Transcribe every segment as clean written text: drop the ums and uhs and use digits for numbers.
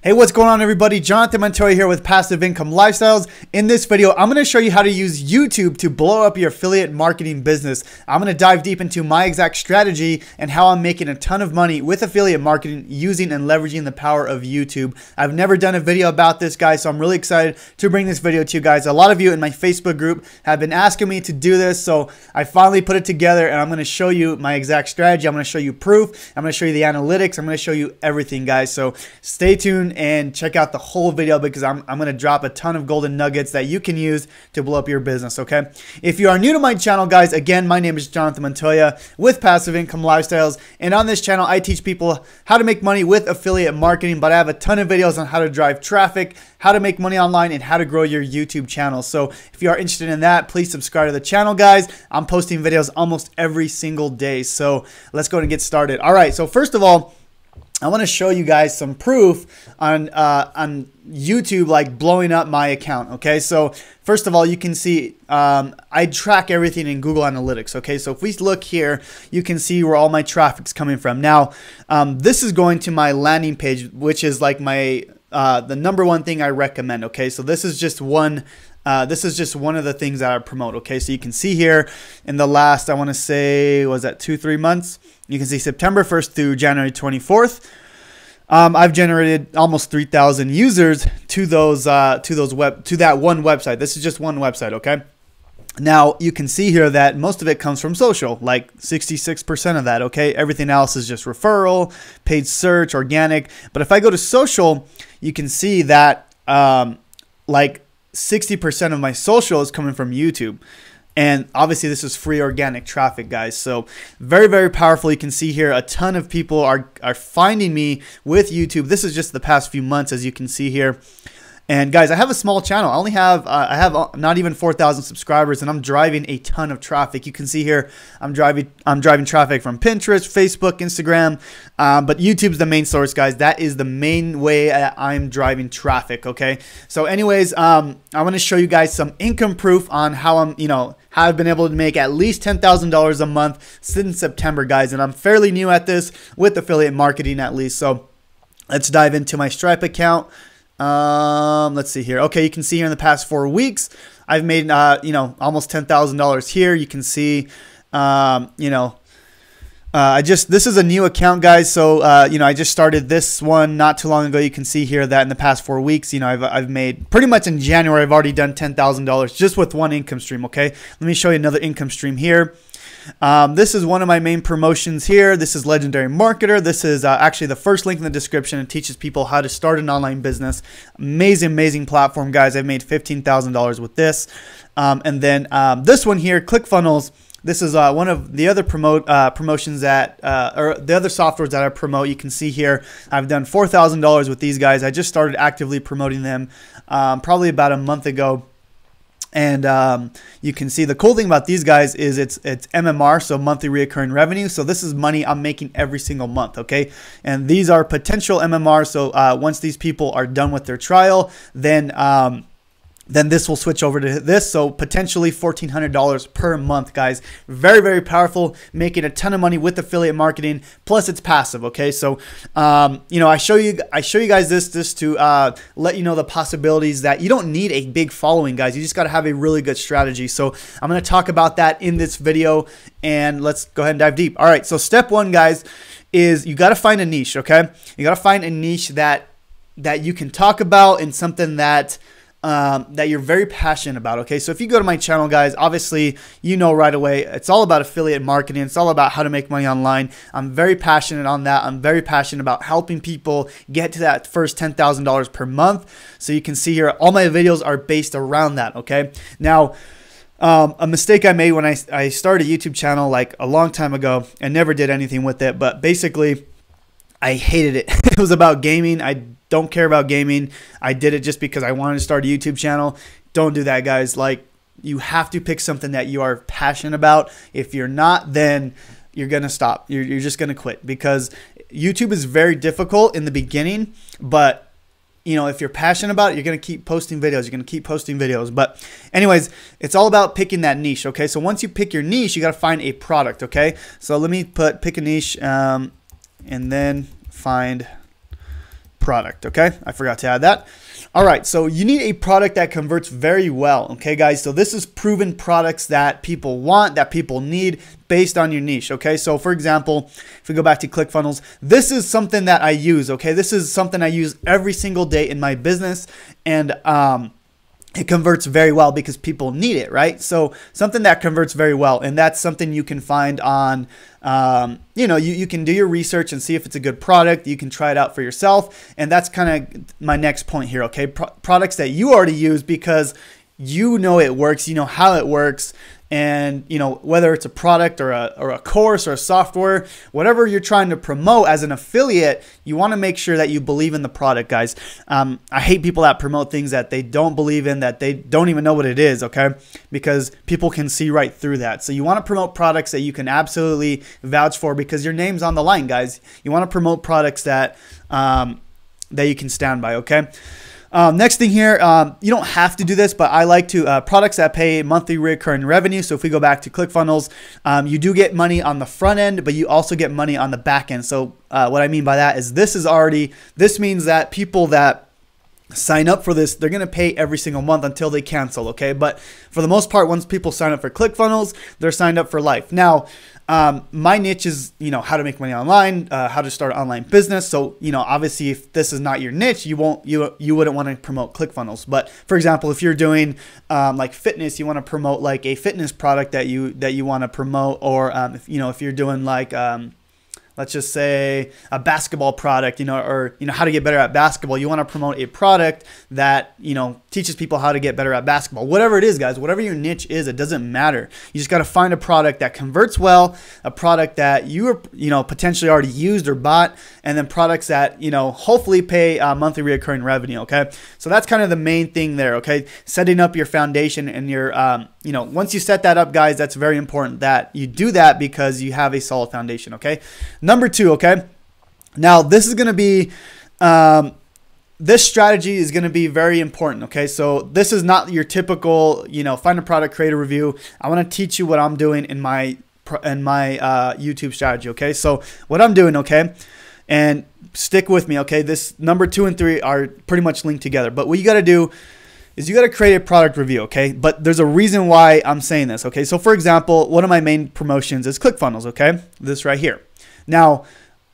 Hey, what's going on everybody? Jonathan Montoya here with Passive Income Lifestyles. In this video, I'm going to show you how to use YouTube to blow up your affiliate marketing business. I'm going to dive deep into my exact strategy and how I'm making a ton of money with affiliate marketing using and leveraging the power of YouTube. I've never done a video about this, guys, so I'm really excited to bring this video to you guys. A lot of you in my Facebook group have been asking me to do this, so I finally put it together and I'm going to show you my exact strategy. I'm going to show you proof. I'm going to show you the analytics. I'm going to show you everything, guys. So stay tuned and check out the whole video because I'm going to drop a ton of golden nuggets that you can use to blow up your business, okay? If you are new to my channel, guys, again, my name is Jonathan Montoya with Passive Income Lifestyles, and on this channel, I teach people how to make money with affiliate marketing, but I have a ton of videos on how to drive traffic, how to make money online, and how to grow your YouTube channel. So if you are interested in that, please subscribe to the channel, guys. I'm posting videos almost every single day, so let's go and get started. All right, so first of all, I want to show you guys some proof on YouTube, like blowing up my account. Okay, so first of all, you can see I track everything in Google Analytics. Okay, so if we look here, you can see where all my traffic's coming from. Now, this is going to my landing page, which is like my the #1 thing I recommend. Okay, so this is just one. This is just one of the things that I promote. Okay, so you can see here in the last, I want to say, was that 2-3 months? You can see September 1st through January 24th. I've generated almost 3,000 users to that one website. This is just one website. Okay. Now you can see here that most of it comes from social, like 66% of that. Okay. Everything else is just referral, paid search, organic. But if I go to social, you can see that like 60% of my social is coming from YouTube. And obviously this is free organic traffic, guys. So very, very powerful. You can see here a ton of people are finding me with YouTube. This is just the past few months, as you can see here. And guys, I have a small channel. I only have I have not even 4,000 subscribers, and I'm driving a ton of traffic. You can see here I'm driving traffic from Pinterest, Facebook, Instagram, but YouTube's the main source, guys. That is the main way I'm driving traffic. Okay. So, anyways, I want to show you guys some income proof on how how I've been able to make at least $10,000 a month since September, guys. And I'm fairly new at this with affiliate marketing, at least. So let's dive into my Stripe account. Let's see here. Okay, you can see here in the past 4 weeks, I've made, almost $10,000 here. You can see, this is a new account, guys. So, I just started this one not too long ago. You can see here that in the past 4 weeks, I've made pretty much in January, I've already done $10,000 just with one income stream. Okay. Let me show you another income stream here. This is one of my main promotions here. This is Legendary Marketer. This is actually the first link in the description. It teaches people how to start an online business. Amazing, amazing platform, guys. I've made $15,000 with this. And then this one here, Clickfunnels. This is one of the other promotions that, or the other softwares that I promote. You can see here, I've done $4,000 with these guys. I just started actively promoting them probably about a month ago. And you can see the cool thing about these guys is it's MMR, so monthly recurring revenue. So this is money I'm making every single month, okay? And these are potential MMR. So once these people are done with their trial, then this will switch over to this. So potentially $1,400 per month, guys. Very, very powerful, making a ton of money with affiliate marketing. Plus it's passive. Okay. So, I show you guys this to let you know the possibilities that you don't need a big following, guys. You just got to have a really good strategy. So I'm going to talk about that in this video, and let's go ahead and dive deep. All right. So step one, guys, is you got to find a niche. Okay. You got to find a niche that you can talk about, and something that you're very passionate about. Okay, so if you go to my channel, guys, obviously right away it's all about affiliate marketing. It's all about how to make money online. I'm very passionate on that. I'm very passionate about helping people get to that first $10,000 per month. So you can see here all my videos are based around that. Okay, now a mistake I made when I started a YouTube channel like a long time ago and never did anything with it, but basically I hated it. It was about gaming. I don't care about gaming. I did it just because I wanted to start a YouTube channel. Don't do that, guys. Like, you have to pick something that you are passionate about. If you're not, then you're going to stop. You're just going to quit, because YouTube is very difficult in the beginning, but if you're passionate about it, you're going to keep posting videos. You're going to keep posting videos. But anyways, it's all about picking that niche. Okay. So once you pick your niche, you got to find a product. Okay. So let me pick a niche, and then find product. Okay, I forgot to add that. All right, so you need a product that converts very well. Okay, guys, so this is proven products that people want, that people need based on your niche. Okay, so for example, if we go back to Clickfunnels, this is something that I use. Okay, this is something I use every single day in my business, and it converts very well because people need it, right? So something that converts very well, and that's something you can find on, you can do your research and see if it's a good product. You can try it out for yourself, and that's kind of my next point here, okay? Products that you already use because you know it works, you know how it works, and whether it's a product or a course or a software, whatever you're trying to promote as an affiliate, you want to make sure that you believe in the product, guys. I hate people that promote things that they don't believe in, that they don't even know what it is, okay? Because people can see right through that. So you want to promote products that you can absolutely vouch for because your name's on the line, guys. You want to promote products that that you can stand by, okay? Next thing here, you don't have to do this, but I like to, products that pay monthly recurring revenue. So if we go back to ClickFunnels, you do get money on the front end, but you also get money on the back end. So what I mean by that is this means that people that sign up for this, they're going to pay every single month until they cancel, okay? But for the most part, once people sign up for ClickFunnels, they're signed up for life. Now, my niche is, how to make money online, how to start an online business. So, obviously if this is not your niche, you wouldn't want to promote ClickFunnels. But for example, if you're doing like fitness, you want to promote like a fitness product that you want to promote, or if you're doing like let's just say a basketball product, or how to get better at basketball. You want to promote a product that, teaches people how to get better at basketball. Whatever it is, guys, whatever your niche is, it doesn't matter. You just got to find a product that converts well, a product that you potentially already used or bought, and then products that, hopefully pay monthly recurring revenue, okay? So that's kind of the main thing there, okay? Setting up your foundation and your, once you set that up, guys, that's very important that you do that because you have a solid foundation, okay? Number 2, okay? Now, this is going to be, this strategy is going to be very important, okay? So this is not your typical, find a product, create a review. I want to teach you what I'm doing in my YouTube strategy, okay? So what I'm doing, okay? And stick with me, okay? This number 2 and 3 are pretty much linked together. But what you got to do is you got to create a product review, okay? But there's a reason why I'm saying this, okay? So for example, one of my main promotions is ClickFunnels, okay? This right here. Now,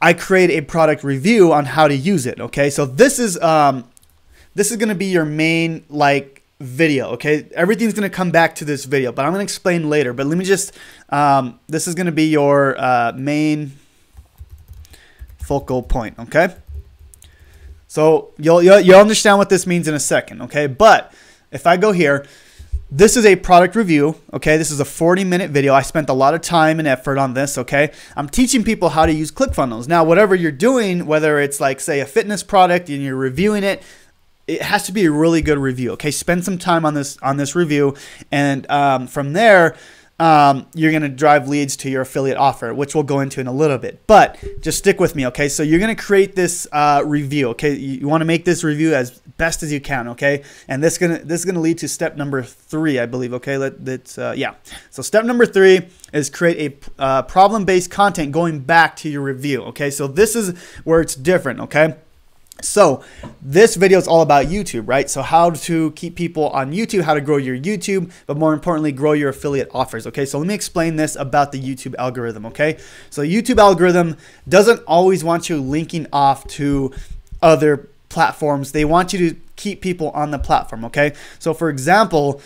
I create a product review on how to use it, okay? So this is going to be your main video, okay? Everything's going to come back to this video, but I'm going to explain later. But let me just this is going to be your main focal point, okay? So you'll understand what this means in a second, okay? But if I go here, this is a product review, okay? This is a 40-minute video. I spent a lot of time and effort on this, okay? I'm teaching people how to use ClickFunnels. Now, whatever you're doing, whether it's like, say, a fitness product and you're reviewing it, it has to be a really good review, okay? Spend some time on this review, and from there, you're going to drive leads to your affiliate offer, which we'll go into in a little bit. But just stick with me, okay? So you're going to create this review, okay? You want to make this review as best as you can, okay? And this is gonna lead to step number 3, I believe, okay? Yeah. So step number 3 is create a problem-based content going back to your review, okay? So this is where it's different, okay? So this video is all about YouTube, right? So how to keep people on YouTube, how to grow your YouTube, but more importantly, grow your affiliate offers, okay? So let me explain this about the YouTube algorithm, okay? So YouTube algorithm doesn't always want you linking off to other platforms. They want you to keep people on the platform, okay? So for example,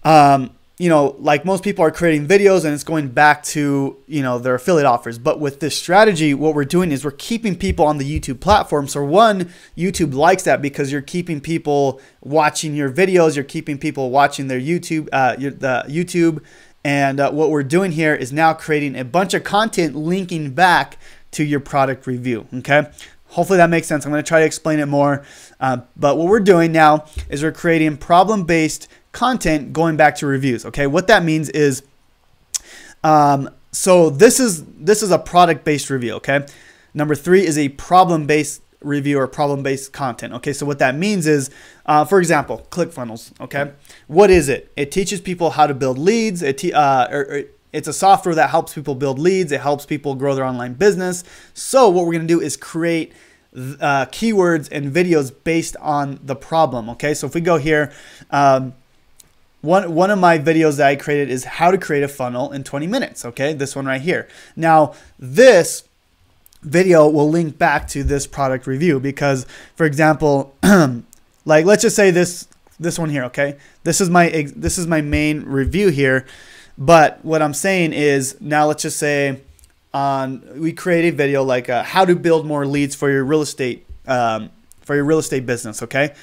like most people are creating videos and it's going back to, their affiliate offers. But with this strategy, what we're doing is we're keeping people on the YouTube platform. So one, YouTube likes that because you're keeping people watching your videos. You're keeping people watching their YouTube, YouTube. And what we're doing here is now creating a bunch of content linking back to your product review, okay? Hopefully that makes sense. I'm going to try to explain it more. But what we're doing now is we're creating problem-based content going back to reviews. Okay, what that means is, so this is a product-based review. Okay, number 3 is a problem-based review or problem-based content. Okay, so what that means is, for example, ClickFunnels. Okay, what is it? It teaches people how to build leads. It's a software that helps people build leads. It helps people grow their online business. So what we're going to do is create keywords and videos based on the problem. Okay, so if we go here, one of my videos that I created is how to create a funnel in 20 minutes. Okay, this one right here. Now this video will link back to this product review because, for example, like let's just say this one here. Okay, this is my main review here, but what I'm saying is, now let's just say we create a video like how to build more leads for your real estate business. Okay,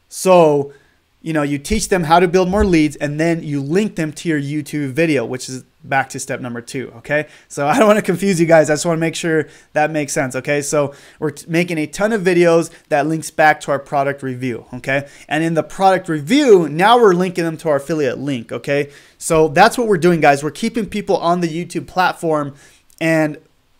so you teach them how to build more leads, and then you link them to your YouTube video, which is back to step number 2. Okay, so I don't want to confuse you guys. I just want to make sure that makes sense. Okay, so we're making a ton of videos that links back to our product review. Okay, and in the product review, now we're linking them to our affiliate link. Okay, so that's what we're doing, guys. We're keeping people on the YouTube platform, and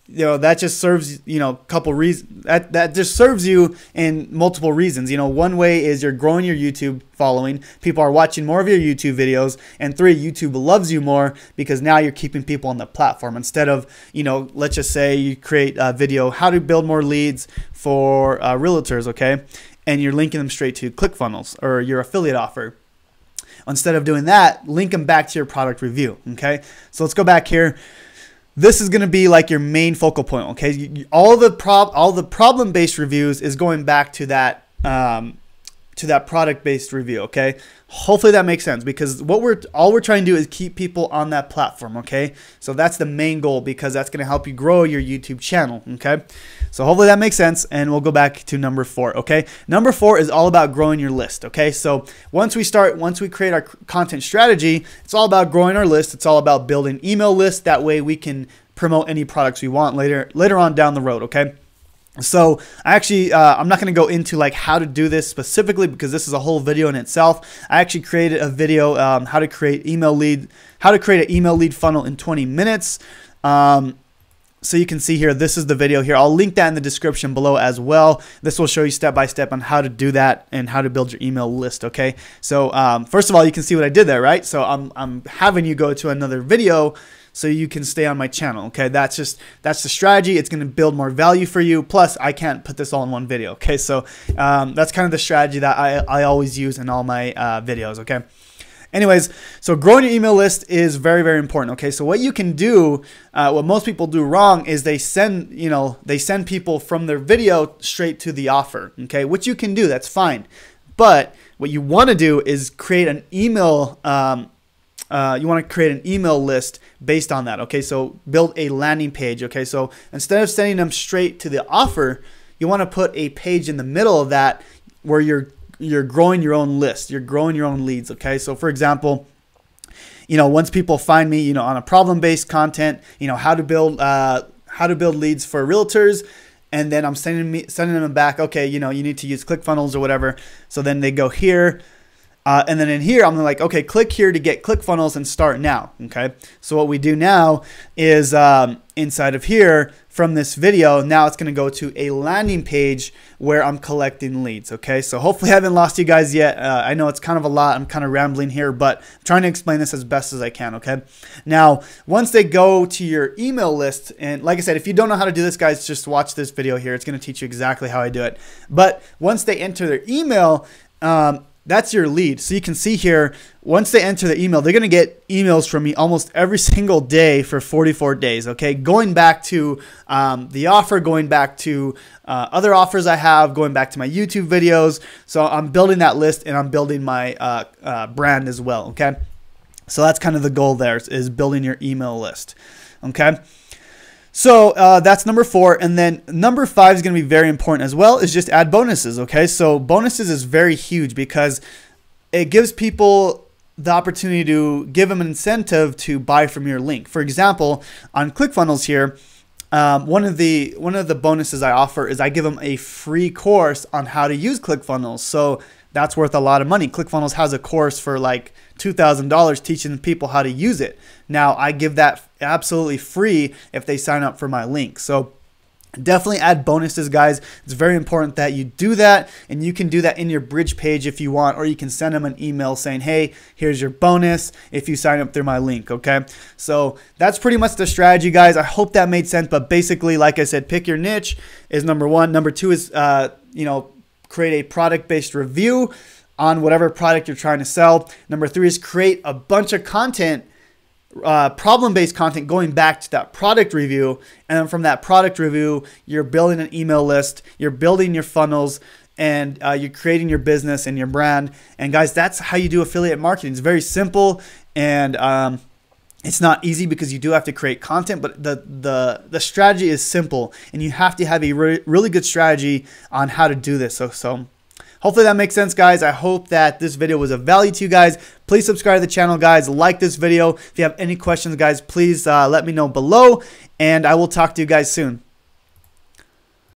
that just serves couple reasons. That just serves you in multiple reasons. One way is you're growing your YouTube following. People are watching more of your YouTube videos, and 3, YouTube loves you more because now you're keeping people on the platform instead of let's just say you create a video how to build more leads for realtors, okay, and you're linking them straight to Clickfunnels or your affiliate offer. Instead of doing that, link them back to your product review. Okay, so let's go back here. This is going to be like your main focal point. Okay, all the problem-based reviews is going back to that product-based review. Okay, hopefully that makes sense, because all we're trying to do is keep people on that platform. Okay, so that's the main goal, because that's going to help you grow your YouTube channel. Okay, so hopefully that makes sense, and we'll go back to number 4. Okay, number 4 is all about growing your list. Okay, so once we create our content strategy, it's all about growing our list. It's all about building email lists. That way we can promote any products we want later on down the road. Okay, so I'm not going to go into like how to do this specifically, because this is a whole video in itself. I actually created a video how to create an email lead funnel in 20 minutes. So you can see here, this is the video here. I'll link that in the description below as well. This will show you step by step on how to do that and how to build your email list. Okay, so first of all, you can see what I did there, right? So I'm having you go to another video so you can stay on my channel. Okay, that's the strategy. It's going to build more value for you. Plus, I can't put this all in one video. Okay, so that's kind of the strategy that I always use in all my videos. Okay. Anyways, so growing your email list is very, very important. Okay, so what you can do, what most people do wrong is they send people from their video straight to the offer. Okay, which you can do, that's fine. But what you want to do is create an email. You want to create an email list based on that. Okay, so build a landing page. Okay, so instead of sending them straight to the offer, you want to put a page in the middle of that where you're growing your own list. You're growing your own leads. Okay, so for example, once people find me, on a problem-based content, how to build leads for realtors, and then I'm sending them back. Okay, you need to use Clickfunnels or whatever. So then they go here. And then in here, I'm like, okay, click here to get Clickfunnels and start now. Okay, so what we do now is inside of here from this video, now it's going to go to a landing page where I'm collecting leads. Okay, so hopefully I haven't lost you guys yet. I know it's kind of a lot. I'm kind of rambling here, but I'm trying to explain this as best as I can. Okay, now once they go to your email list, and like I said, if you don't know how to do this, guys, just watch this video here. It's going to teach you exactly how I do it. But once they enter their email, that's your lead. So you can see here, once they enter the email, they're going to get emails from me almost every single day for 44 days. Okay, going back to the offer, going back to other offers I have, going back to my YouTube videos. So I'm building that list, and I'm building my brand as well. Okay, so that's kind of the goal there, is building your email list. Okay. So that's number 4. And then number 5 is going to be very important as well, is just add bonuses. Okay, so bonuses is very huge because it gives people the opportunity to give them an incentive to buy from your link. For example, on Clickfunnels here, one of the bonuses I offer is I give them a free course on how to use Clickfunnels. So that's worth a lot of money. Clickfunnels has a course for like $2,000 teaching people how to use it. Now I give that absolutely free if they sign up for my link. So Definitely add bonuses, guys. It's very important that you do that, and you can do that in your bridge page if you want, or you can send them an email saying, hey, here's your bonus if you sign up through my link, okay? So that's pretty much the strategy, guys. I hope that made sense, but basically, like I said, pick your niche is number one. Number two is, create a product-based review on whatever product you're trying to sell. Number three is create a bunch of content, problem-based content going back to that product review, and then from that product review, you're building an email list, you're building your funnels, and you're creating your business and your brand. And guys, that's how you do affiliate marketing. It's very simple, and it's not easy because you do have to create content, but the strategy is simple, and you have to have a really good strategy on how to do this. So hopefully that makes sense, guys. I hope that this video was of value to you guys. Please subscribe to the channel, guys. Like this video. If you have any questions, guys, please let me know below, and I will talk to you guys soon.